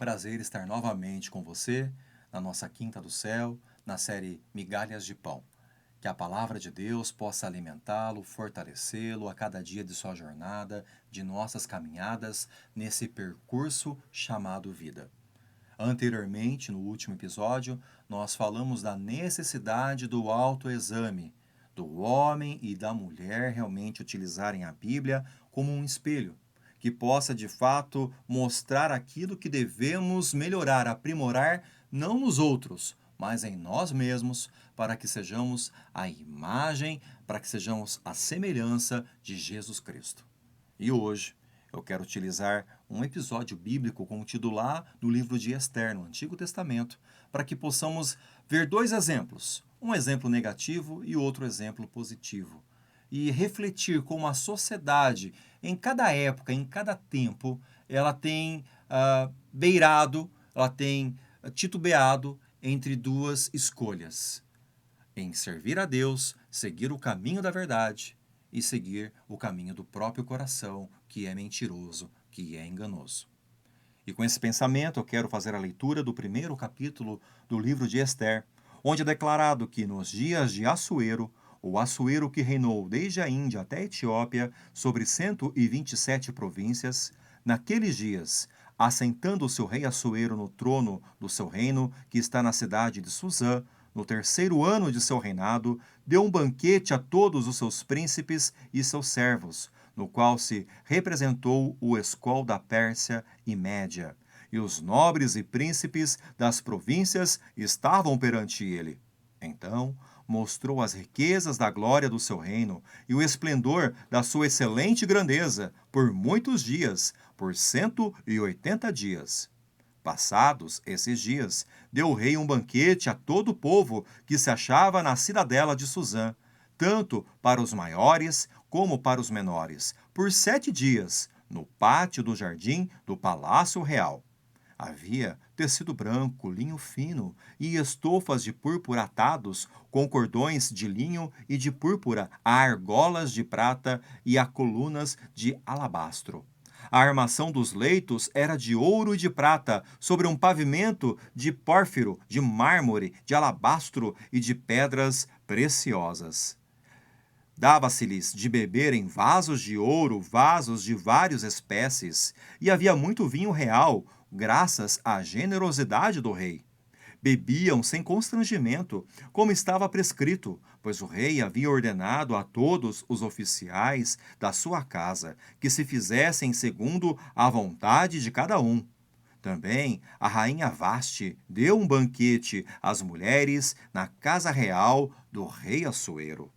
prazer estar novamente com você na nossa Quinta do Céu, na série Migalhas de Pão. Que a palavra de Deus possa alimentá-lo, fortalecê-lo a cada dia de sua jornada, de nossas caminhadas nesse percurso chamado vida. Anteriormente, no último episódio, nós falamos da necessidade do autoexame, do homem e da mulher realmente utilizarem a Bíblia como um espelho, que possa de fato mostrar aquilo que devemos melhorar, aprimorar, não nos outros, mas em nós mesmos, para que sejamos a imagem, para que sejamos a semelhança de Jesus Cristo. E hoje eu quero utilizar um episódio bíblico contido lá no livro de Ester, no Antigo Testamento, para que possamos ver dois exemplos, um exemplo negativo e outro exemplo positivo, e refletir como a sociedade, em cada época, em cada tempo, ela tem beirado, ela tem titubeado entre duas escolhas: em servir a Deus, seguir o caminho da verdade e seguir o caminho do próprio coração, que é mentiroso, que é enganoso. E com esse pensamento eu quero fazer a leitura do primeiro capítulo do livro de Ester, onde é declarado que nos dias de Assuero, o Assuero que reinou desde a Índia até a Etiópia sobre 127 províncias, naqueles dias, assentando-se o rei Assuero no trono do seu reino, que está na cidade de Susã, no terceiro ano de seu reinado, deu um banquete a todos os seus príncipes e seus servos, no qual se representou o escol da Pérsia e Média. E os nobres e príncipes das províncias estavam perante ele. Então mostrou as riquezas da glória do seu reino e o esplendor da sua excelente grandeza por muitos dias, por 180 dias. Passados esses dias, deu o rei um banquete a todo o povo que se achava na cidadela de Susã, tanto para os maiores como para os menores, por 7 dias, no pátio do jardim do Palácio Real. Havia tecido branco, linho fino e estofas de púrpura atados com cordões de linho e de púrpura a argolas de prata e a colunas de alabastro. A armação dos leitos era de ouro e de prata, sobre um pavimento de pórfiro, de mármore, de alabastro e de pedras preciosas. Dava-se-lhes de beber em vasos de ouro, vasos de várias espécies, e havia muito vinho real, graças à generosidade do rei. Bebiam sem constrangimento, como estava prescrito, pois o rei havia ordenado a todos os oficiais da sua casa que se fizessem segundo a vontade de cada um. Também a rainha Vaste deu um banquete às mulheres na casa real do rei Assuero.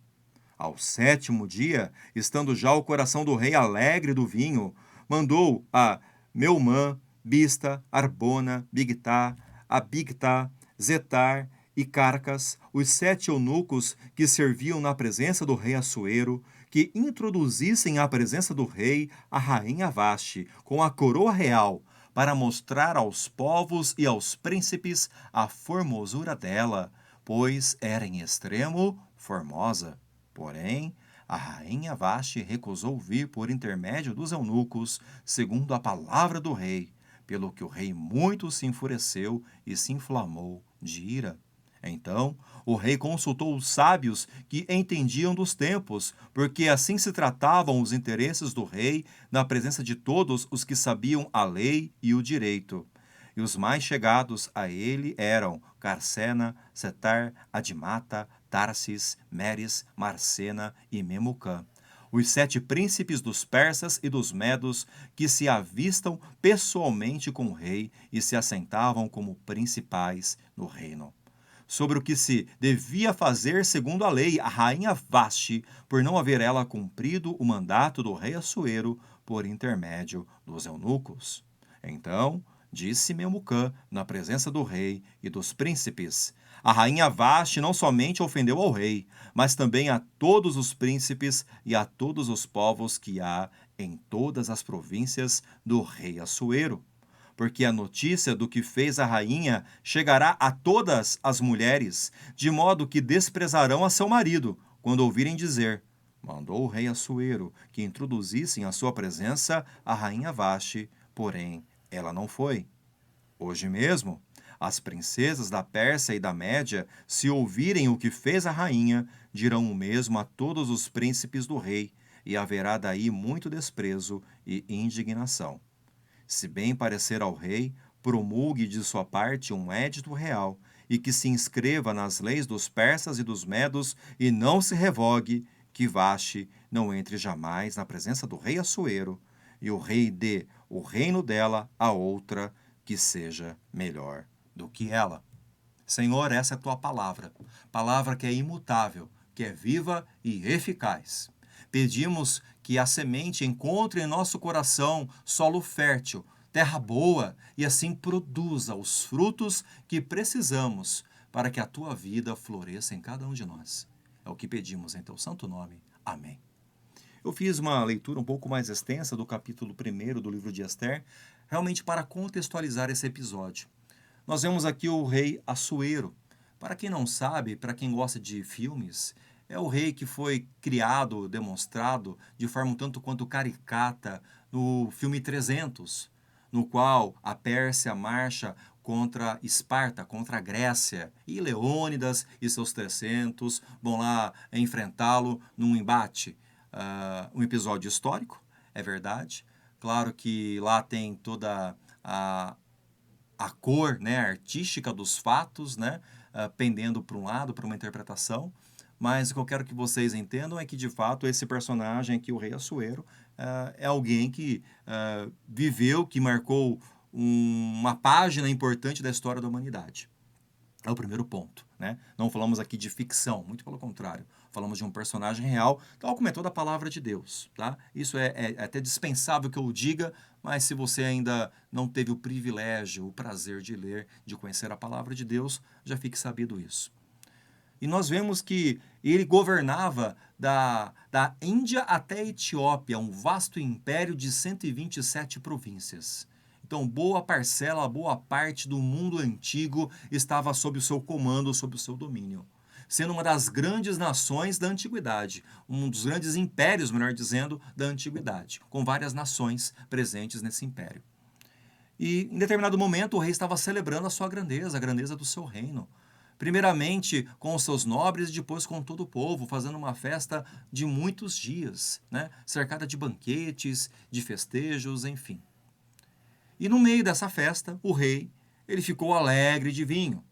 Ao 7º dia, estando já o coração do rei alegre do vinho, mandou a Meumã, Bista, Arbona, Bigtá, Abigtá, Zetar e Carcas, os 7 eunucos que serviam na presença do rei Assuero, que introduzissem à presença do rei a rainha Vaste com a coroa real, para mostrar aos povos e aos príncipes a formosura dela, pois era em extremo formosa. Porém, a rainha Vaste recusou vir por intermédio dos eunucos, segundo a palavra do rei, pelo que o rei muito se enfureceu e se inflamou de ira. Então, o rei consultou os sábios que entendiam dos tempos, porque assim se tratavam os interesses do rei na presença de todos os que sabiam a lei e o direito. E os mais chegados a ele eram Carcena, Setar, Adimata, Tarsis, Meres, Marcena e Memucã, os 7 príncipes dos persas e dos medos que se avistam pessoalmente com o rei e se assentavam como principais no reino. Sobre o que se devia fazer segundo a lei, a rainha Vaste, por não haver ela cumprido o mandato do rei Assuero por intermédio dos eunucos. Então disse Memucã, na presença do rei e dos príncipes: a rainha Vaste não somente ofendeu ao rei, mas também a todos os príncipes e a todos os povos que há em todas as províncias do rei Assuero. Porque a notícia do que fez a rainha chegará a todas as mulheres, de modo que desprezarão a seu marido, quando ouvirem dizer: mandou o rei Assuero que introduzissem à sua presença a rainha Vaste, porém ela não foi. Hoje mesmo, as princesas da Pérsia e da Média, se ouvirem o que fez a rainha, dirão o mesmo a todos os príncipes do rei, e haverá daí muito desprezo e indignação. Se bem parecer ao rei, promulgue de sua parte um édito real, e que se inscreva nas leis dos persas e dos medos, e não se revogue, que Vaste não entre jamais na presença do rei Assuero, e o rei dê o reino dela a outra, que seja melhor do que ela. Senhor, essa é a tua palavra, palavra que é imutável, que é viva e eficaz. Pedimos que a semente encontre em nosso coração solo fértil, terra boa, e assim produza os frutos que precisamos para que a tua vida floresça em cada um de nós. É o que pedimos em teu santo nome. Amém. Eu fiz uma leitura um pouco mais extensa do capítulo 1 do livro de Ester, realmente para contextualizar esse episódio. Nós vemos aqui o rei Assuero. Para quem não sabe, para quem gosta de filmes, é o rei que foi criado, demonstrado de forma um tanto quanto caricata no filme 300, no qual a Pérsia marcha contra Esparta, contra a Grécia, e Leônidas e seus 300 vão lá enfrentá-lo num embate. Um episódio histórico, é verdade. Claro que lá tem toda a cor, né, artística dos fatos, né, pendendo para um lado, para uma interpretação. Mas o que eu quero que vocês entendam é que, de fato, esse personagem aqui, o rei Assuero, é alguém que viveu, que marcou uma página importante da história da humanidade. É o primeiro ponto, né? Não falamos aqui de ficção, muito pelo contrário. Falamos de um personagem real, tal como é toda a palavra de Deus, tá? Isso é até dispensável que eu o diga, mas se você ainda não teve o privilégio, o prazer de ler, de conhecer a palavra de Deus, já fique sabido isso. E nós vemos que ele governava da Índia até a Etiópia, um vasto império de 127 províncias. Então, boa parcela, boa parte do mundo antigo estava sob o seu comando, sob o seu domínio. Sendo uma das grandes nações da antiguidade, um dos grandes impérios, melhor dizendo, da antiguidade, com várias nações presentes nesse império. E, em determinado momento, o rei estava celebrando a grandeza do seu reino. Primeiramente com os seus nobres e depois com todo o povo, fazendo uma festa de muitos dias, né? Cercada de banquetes, de festejos, enfim. E no meio dessa festa, o rei, ele ficou alegre de vinho.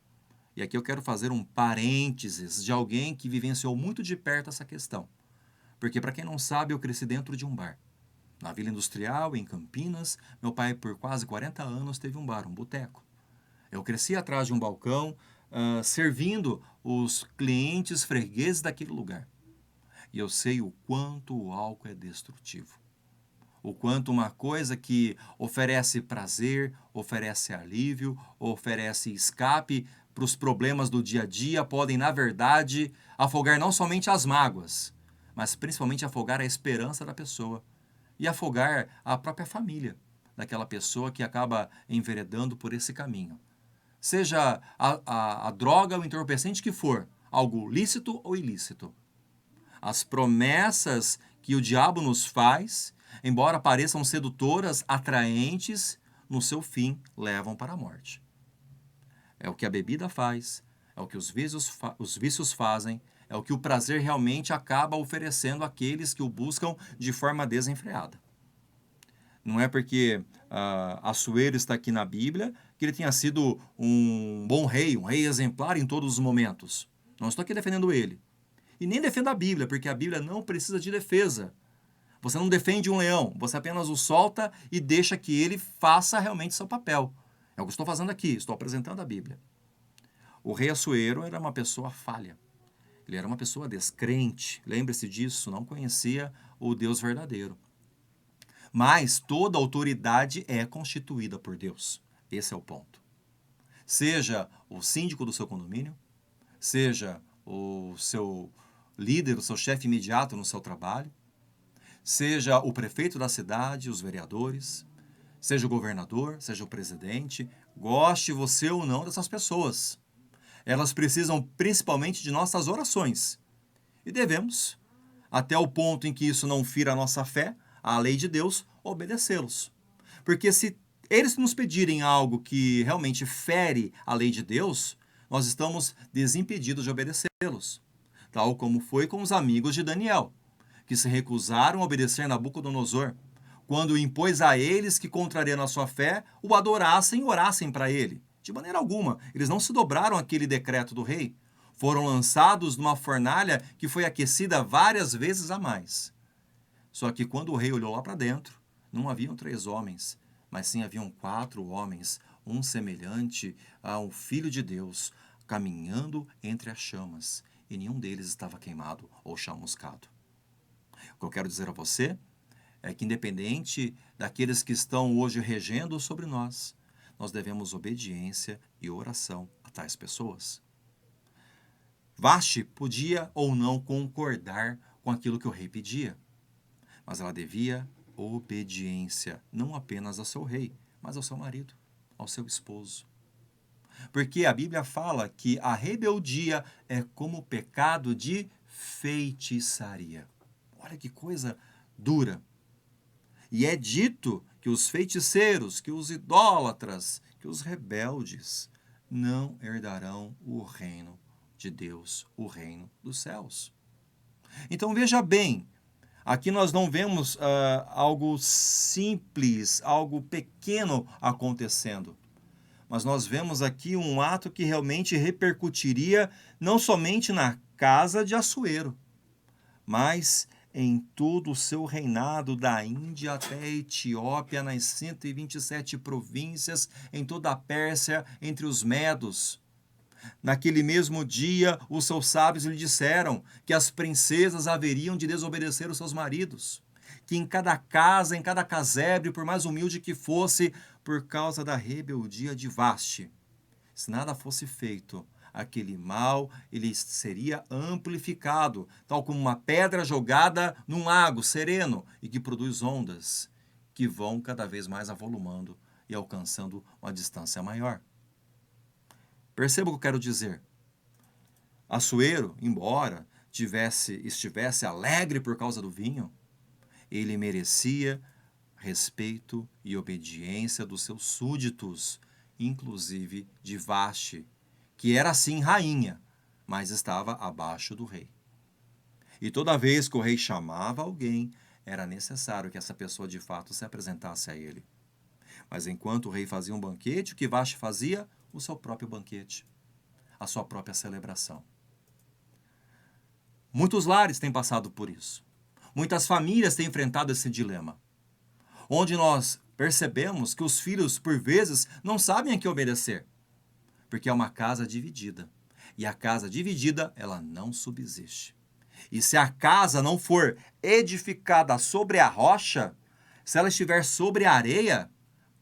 E aqui eu quero fazer um parênteses de alguém que vivenciou muito de perto essa questão. Porque, para quem não sabe, eu cresci dentro de um bar. Na Vila Industrial, em Campinas, meu pai, por quase 40 anos, teve um bar, um boteco. Eu cresci atrás de um balcão, servindo os clientes fregueses daquele lugar. E eu sei o quanto o álcool é destrutivo. O quanto uma coisa que oferece prazer, oferece alívio, oferece escape para os problemas do dia a dia, podem, na verdade, afogar não somente as mágoas, mas principalmente afogar a esperança da pessoa e afogar a própria família daquela pessoa que acaba enveredando por esse caminho. Seja a droga ou o entorpecente que for, algo lícito ou ilícito. As promessas que o diabo nos faz, embora pareçam sedutoras, atraentes, no seu fim levam para a morte. É o que a bebida faz, é o que os vícios fazem, é o que o prazer realmente acaba oferecendo àqueles que o buscam de forma desenfreada. Não é porque Assuero está aqui na Bíblia que ele tenha sido um bom rei, um rei exemplar em todos os momentos. Não estou aqui defendendo ele. E nem defendo a Bíblia, porque a Bíblia não precisa de defesa. Você não defende um leão, você apenas o solta e deixa que ele faça realmente seu papel. É o que estou fazendo aqui, estou apresentando a Bíblia. O rei Assuero era uma pessoa falha. Ele era uma pessoa descrente. Lembre-se disso, não conhecia o Deus verdadeiro. Mas toda autoridade é constituída por Deus. Esse é o ponto. Seja o síndico do seu condomínio, seja o seu líder, o seu chefe imediato no seu trabalho, seja o prefeito da cidade, os vereadores, seja o governador, seja o presidente, goste você ou não dessas pessoas. Elas precisam principalmente de nossas orações. E devemos, até o ponto em que isso não fira a nossa fé, a lei de Deus, obedecê-los. Porque se eles nos pedirem algo que realmente fere a lei de Deus, nós estamos desimpedidos de obedecê-los, tal como foi com os amigos de Daniel, que se recusaram a obedecer Nabucodonosor, quando impôs a eles que, contrariando a sua fé, o adorassem e orassem para ele. De maneira alguma, eles não se dobraram àquele decreto do rei. Foram lançados numa fornalha que foi aquecida várias vezes a mais. Só que quando o rei olhou lá para dentro, não haviam 3 homens, mas sim haviam 4 homens, um semelhante a um filho de Deus, caminhando entre as chamas, e nenhum deles estava queimado ou chamuscado. O que eu quero dizer a você é que, independente daqueles que estão hoje regendo sobre nós, nós devemos obediência e oração a tais pessoas. Vaste podia ou não concordar com aquilo que o rei pedia, mas ela devia obediência, não apenas ao seu rei, mas ao seu marido, ao seu esposo. Porque a Bíblia fala que a rebeldia é como o pecado de feitiçaria. Olha que coisa dura. E é dito que os feiticeiros, que os idólatras, que os rebeldes não herdarão o reino de Deus, o reino dos céus. Então veja bem, aqui nós não vemos algo simples, algo pequeno acontecendo, mas nós vemos aqui um ato que realmente repercutiria não somente na casa de Assuero, mas em todo o seu reinado, da Índia até a Etiópia, nas 127 províncias, em toda a Pérsia, entre os medos. Naquele mesmo dia, os seus sábios lhe disseram que as princesas haveriam de desobedecer os seus maridos, que em cada casa, em cada casebre, por mais humilde que fosse, por causa da rebeldia de Vaste, se nada fosse feito, aquele mal ele seria amplificado, tal como uma pedra jogada num lago sereno e que produz ondas que vão cada vez mais avolumando e alcançando uma distância maior. Perceba o que eu quero dizer. Assuero, embora estivesse alegre por causa do vinho, ele merecia respeito e obediência dos seus súditos, inclusive de Vaste, que era sim rainha, mas estava abaixo do rei. E toda vez que o rei chamava alguém, era necessário que essa pessoa de fato se apresentasse a ele. Mas enquanto o rei fazia um banquete, o que Vaste fazia? O seu próprio banquete, a sua própria celebração. Muitos lares têm passado por isso. Muitas famílias têm enfrentado esse dilema, onde nós percebemos que os filhos, por vezes, não sabem a que obedecer, porque é uma casa dividida. E a casa dividida, ela não subsiste. E se a casa não for edificada sobre a rocha, se ela estiver sobre a areia,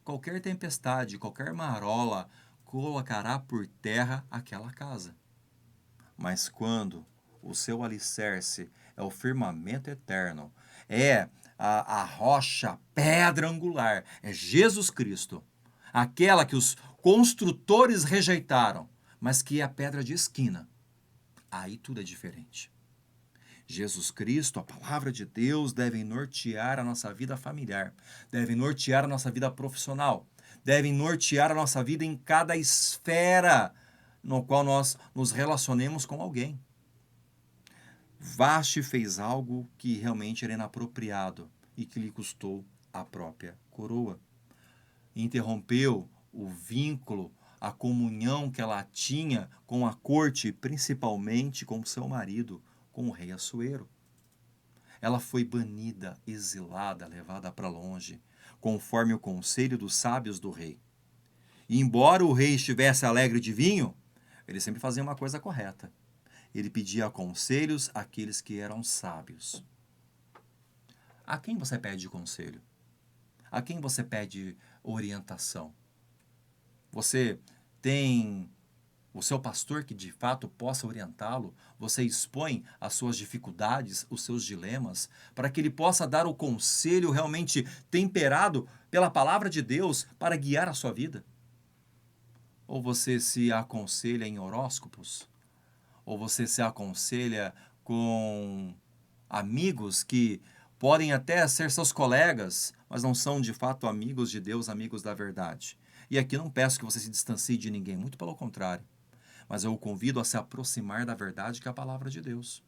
qualquer tempestade, qualquer marola colocará por terra aquela casa. Mas quando o seu alicerce é o firmamento eterno, é a rocha, pedra angular, é Jesus Cristo, aquela que os construtores rejeitaram, mas que é a pedra de esquina, aí tudo é diferente. Jesus Cristo, a palavra de Deus, deve nortear a nossa vida familiar, deve nortear a nossa vida profissional, deve nortear a nossa vida em cada esfera no qual nós nos relacionemos com alguém. Vaste fez algo que realmente era inapropriado e que lhe custou a própria coroa. Interrompeu o vínculo, a comunhão que ela tinha com a corte, principalmente com seu marido, com o rei Assuero. Ela foi banida, exilada, levada para longe, conforme o conselho dos sábios do rei. E embora o rei estivesse alegre de vinho, ele sempre fazia uma coisa correta. Ele pedia conselhos àqueles que eram sábios. A quem você pede conselho? A quem você pede orientação? Você tem o seu pastor que de fato possa orientá-lo? Você expõe as suas dificuldades, os seus dilemas, para que ele possa dar o conselho realmente temperado pela palavra de Deus para guiar a sua vida? Ou você se aconselha em horóscopos? Ou você se aconselha com amigos que podem até ser seus colegas, mas não são de fato amigos de Deus, amigos da verdade. E aqui não peço que você se distancie de ninguém, muito pelo contrário. Mas eu o convido a se aproximar da verdade que é a palavra de Deus.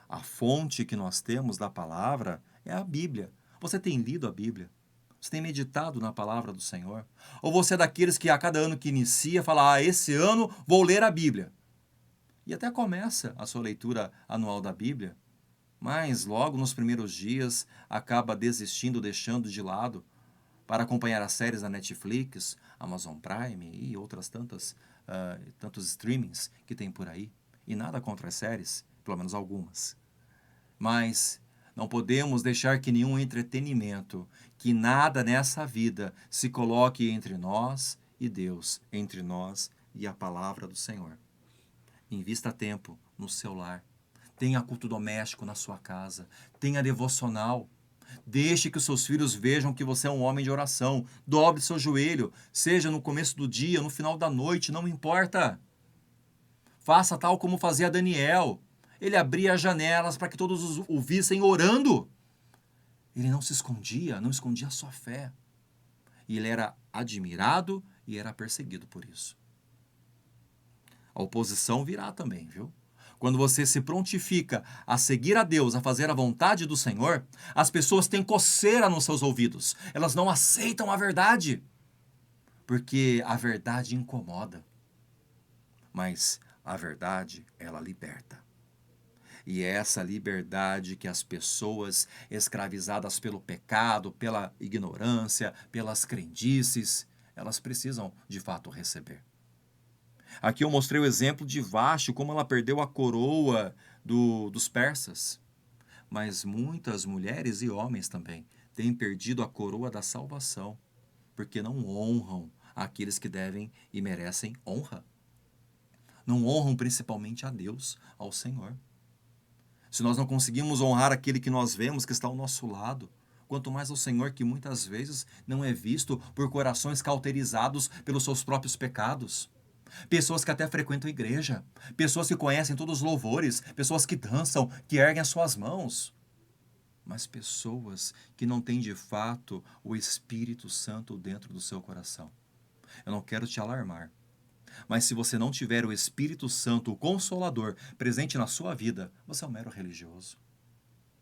A fonte que nós temos da palavra é a Bíblia. Você tem lido a Bíblia? Você tem meditado na palavra do Senhor? Ou você é daqueles que a cada ano que inicia fala: esse ano vou ler a Bíblia. E até começa a sua leitura anual da Bíblia, mas logo nos primeiros dias acaba desistindo, deixando de lado para acompanhar as séries da Netflix, Amazon Prime e outras tantos streamings que tem por aí. E nada contra as séries, pelo menos algumas. Mas não podemos deixar que nenhum entretenimento, que nada nessa vida se coloque entre nós e Deus, entre nós e a palavra do Senhor. Invista tempo no seu lar. Tenha culto doméstico na sua casa. Tenha devocional. Deixe que os seus filhos vejam que você é um homem de oração. Dobre seu joelho, seja no começo do dia, no final da noite, não importa. Faça tal como fazia Daniel. Ele abria as janelas para que todos o vissem orando. Ele não se escondia, não escondia a sua fé. E ele era admirado e era perseguido por isso. A oposição virá também, viu? Quando você se prontifica a seguir a Deus, a fazer a vontade do Senhor, as pessoas têm coceira nos seus ouvidos. Elas não aceitam a verdade, porque a verdade incomoda. Mas a verdade, ela liberta. E é essa liberdade que as pessoas escravizadas pelo pecado, pela ignorância, pelas crendices, elas precisam de fato receber. Aqui eu mostrei o exemplo de Vashti, como ela perdeu a coroa dos persas. Mas muitas mulheres e homens também têm perdido a coroa da salvação, porque não honram aqueles que devem e merecem honra. Não honram principalmente a Deus, ao Senhor. Se nós não conseguimos honrar aquele que nós vemos que está ao nosso lado, quanto mais ao Senhor, que muitas vezes não é visto por corações cauterizados pelos seus próprios pecados. Pessoas que até frequentam a igreja, pessoas que conhecem todos os louvores, pessoas que dançam, que erguem as suas mãos. Mas pessoas que não têm de fato o Espírito Santo dentro do seu coração. Eu não quero te alarmar, mas se você não tiver o Espírito Santo, o Consolador, presente na sua vida, você é um mero religioso.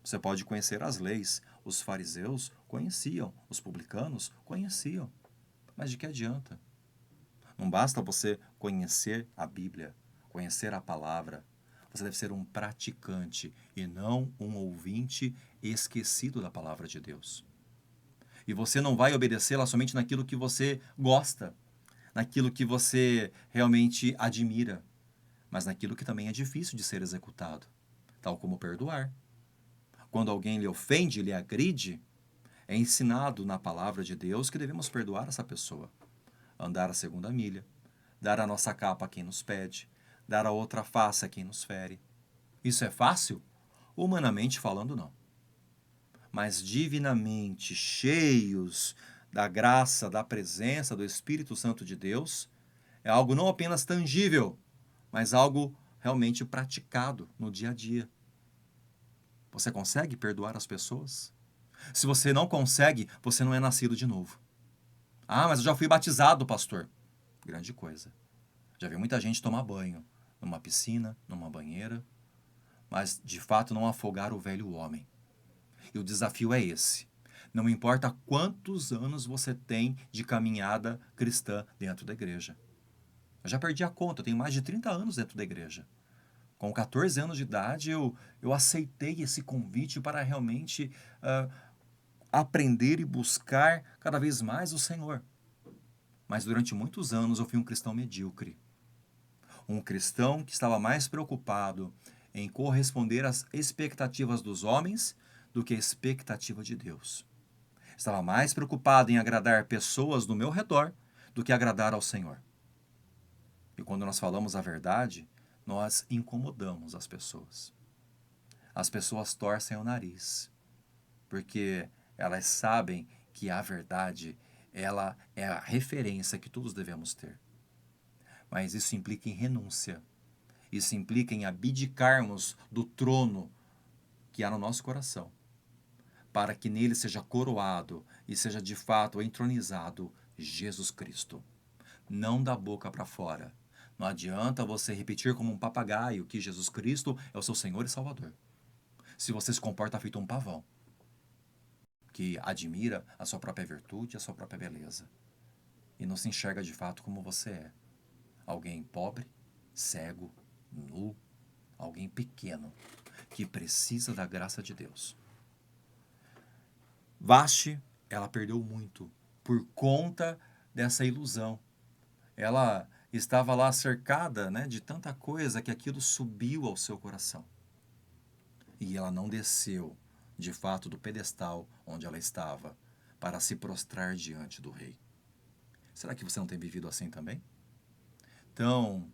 Você pode conhecer as leis. Os fariseus conheciam, os publicanos conheciam. Mas de que adianta? Não basta você conhecer a Bíblia, conhecer a palavra. Você deve ser um praticante e não um ouvinte esquecido da palavra de Deus. E você não vai obedecê-la somente naquilo que você gosta, naquilo que você realmente admira, mas naquilo que também é difícil de ser executado, tal como perdoar. Quando alguém lhe ofende, lhe agride, é ensinado na palavra de Deus que devemos perdoar essa pessoa, andar a segunda milha, dar a nossa capa a quem nos pede, dar a outra face a quem nos fere. Isso é fácil? Humanamente falando, não. Mas divinamente cheios da graça, da presença do Espírito Santo de Deus, é algo não apenas tangível, mas algo realmente praticado no dia a dia. Você consegue perdoar as pessoas? Se você não consegue, você não é nascido de novo. Ah, mas eu já fui batizado, pastor. Grande coisa. Já vi muita gente tomar banho numa piscina, numa banheira, mas de fato não afogar o velho homem. E o desafio é esse. Não importa quantos anos você tem de caminhada cristã dentro da igreja. Eu já perdi a conta, eu tenho mais de 30 anos dentro da igreja. Com 14 anos de idade, eu aceitei esse convite para realmente aprender e buscar cada vez mais o Senhor. Mas durante muitos anos eu fui um cristão medíocre. Um cristão que estava mais preocupado em corresponder às expectativas dos homens do que a expectativa de Deus. Estava mais preocupado em agradar pessoas do meu redor do que agradar ao Senhor. E quando nós falamos a verdade, nós incomodamos as pessoas. As pessoas torcem o nariz, porque elas sabem que a verdade, ela é a referência que todos devemos ter. Mas isso implica em renúncia. Isso implica em abdicarmos do trono que há no nosso coração para que nele seja coroado e seja de fato entronizado Jesus Cristo. Não da boca para fora. Não adianta você repetir como um papagaio que Jesus Cristo é o seu Senhor e Salvador, se você se comporta feito um pavão, que admira a sua própria virtude e a sua própria beleza, e não se enxerga de fato como você é. Alguém pobre, cego, nu, alguém pequeno, que precisa da graça de Deus. Vasti, ela perdeu muito por conta dessa ilusão. Ela estava lá cercada, né, de tanta coisa que aquilo subiu ao seu coração. E ela não desceu, de fato, do pedestal onde ela estava para se prostrar diante do rei. Será que você não tem vivido assim também? Tão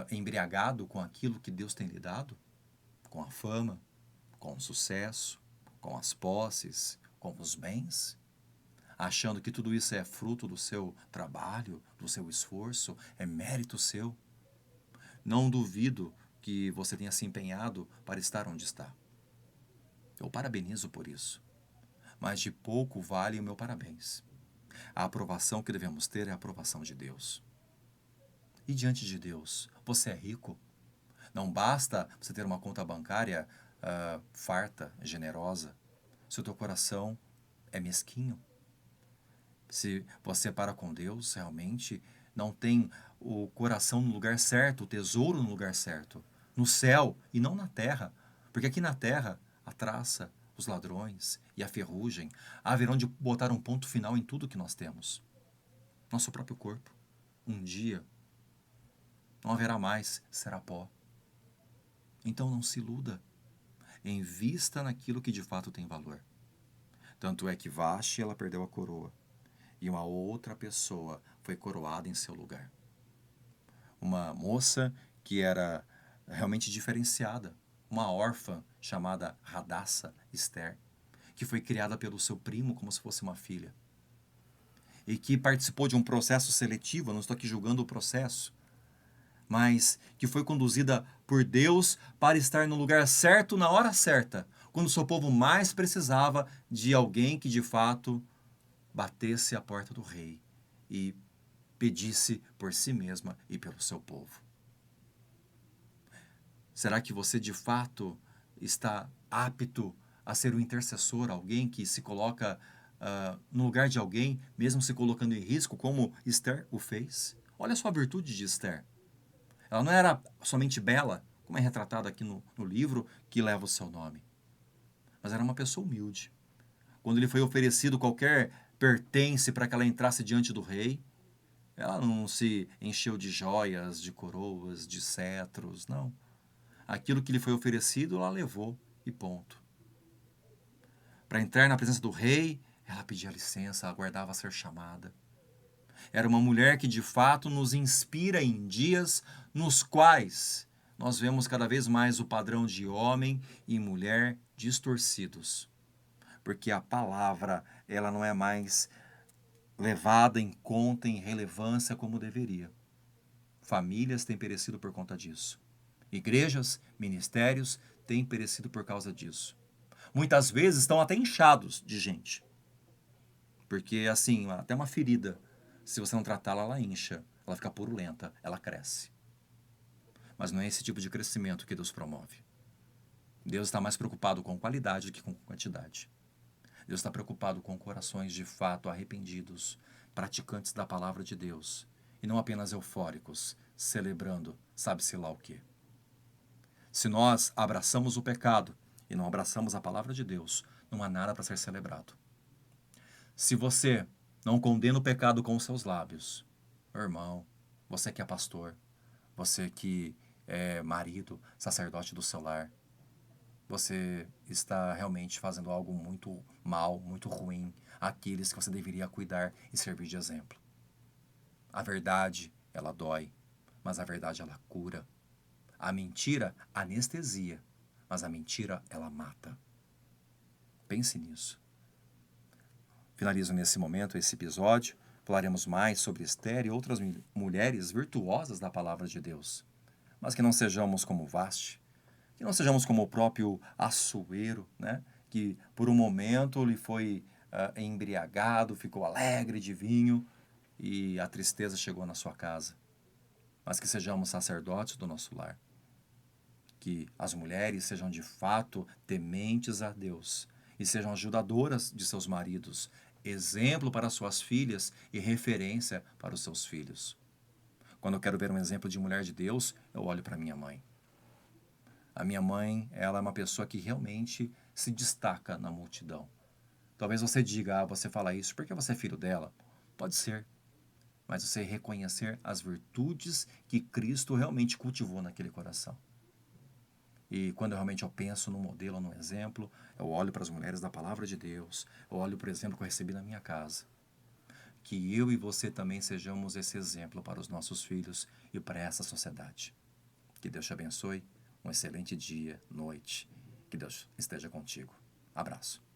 embriagado com aquilo que Deus tem lhe dado? Com a fama, com o sucesso, com as posses, com os bens? Achando que tudo isso é fruto do seu trabalho, do seu esforço, é mérito seu? Não duvido que você tenha se empenhado para estar onde está. Eu parabenizo por isso. Mas de pouco vale o meu parabéns. A aprovação que devemos ter é a aprovação de Deus. E diante de Deus, você é rico? Não basta você ter uma conta bancária farta, generosa, se o teu coração é mesquinho. Se você para com Deus, realmente não tem o coração no lugar certo, o tesouro no lugar certo, no céu e não na terra. Porque aqui na terra, a traça, os ladrões e a ferrugem haverão de botar um ponto final em tudo que nós temos. Nosso próprio corpo. Um dia não haverá mais, será pó. Então não se iluda. Invista naquilo que de fato tem valor. Tanto é que Vasti, ela perdeu a coroa. E uma outra pessoa foi coroada em seu lugar. Uma moça que era realmente diferenciada. Uma órfã chamada Radassa Esther, que foi criada pelo seu primo como se fosse uma filha. E que participou de um processo seletivo, eu não estou aqui julgando o processo, mas que foi conduzida por Deus para estar no lugar certo na hora certa, quando o seu povo mais precisava de alguém que de fato batesse a porta do rei e pedisse por si mesma e pelo seu povo. Será que você de fato está apto a ser um intercessor, alguém que se coloca no lugar de alguém, mesmo se colocando em risco, como Esther o fez? Olha só a virtude de Esther. Ela não era somente bela, como é retratado aqui no livro que leva o seu nome, mas era uma pessoa humilde. Quando lhe foi oferecido qualquer pertence para que ela entrasse diante do rei, ela não se encheu de joias, de coroas, de cetros, não. Aquilo que lhe foi oferecido, ela levou e ponto. Para entrar na presença do rei, ela pedia licença, aguardava ser chamada. Era uma mulher que de fato nos inspira em dias nos quais nós vemos cada vez mais o padrão de homem e mulher distorcidos. Porque a palavra, ela não é mais levada em conta, em relevância como deveria. Famílias têm perecido por conta disso. Igrejas, ministérios têm perecido por causa disso. Muitas vezes estão até inchados de gente. Porque, assim, até uma ferida, se você não tratá-la, ela incha, ela fica purulenta, ela cresce. Mas não é esse tipo de crescimento que Deus promove. Deus está mais preocupado com qualidade do que com quantidade. Deus está preocupado com corações de fato arrependidos, praticantes da palavra de Deus, e não apenas eufóricos, celebrando sabe-se lá o quê. Se nós abraçamos o pecado e não abraçamos a palavra de Deus, não há nada para ser celebrado. Se você não condena o pecado com os seus lábios, meu irmão, você que é pastor, você que é marido, sacerdote do seu lar, você está realmente fazendo algo muito mal, muito ruim àqueles que você deveria cuidar e servir de exemplo. A verdade, ela dói, mas a verdade, ela cura. A mentira anestesia, mas a mentira, ela mata. Pense nisso. Finalizo nesse momento esse episódio. Falaremos mais sobre Esther e outras mulheres virtuosas da palavra de Deus. Mas que não sejamos como Vasti, que não sejamos como o próprio Assuero, né? que por um momento ele foi embriagado, ficou alegre de vinho e a tristeza chegou na sua casa. Mas que sejamos sacerdotes do nosso lar. Que as mulheres sejam de fato tementes a Deus e sejam ajudadoras de seus maridos, exemplo para suas filhas e referência para os seus filhos. Quando eu quero ver um exemplo de mulher de Deus, eu olho para minha mãe. A minha mãe, ela é uma pessoa que realmente se destaca na multidão. Talvez você diga, você fala isso porque você é filho dela. Pode ser, mas você reconhecer as virtudes que Cristo realmente cultivou naquele coração. E quando realmente eu penso no modelo, no exemplo, eu olho para as mulheres da palavra de Deus, eu olho para o exemplo que eu recebi na minha casa. Que eu e você também sejamos esse exemplo para os nossos filhos e para essa sociedade. Que Deus te abençoe, um excelente dia, noite. Que Deus esteja contigo. Abraço.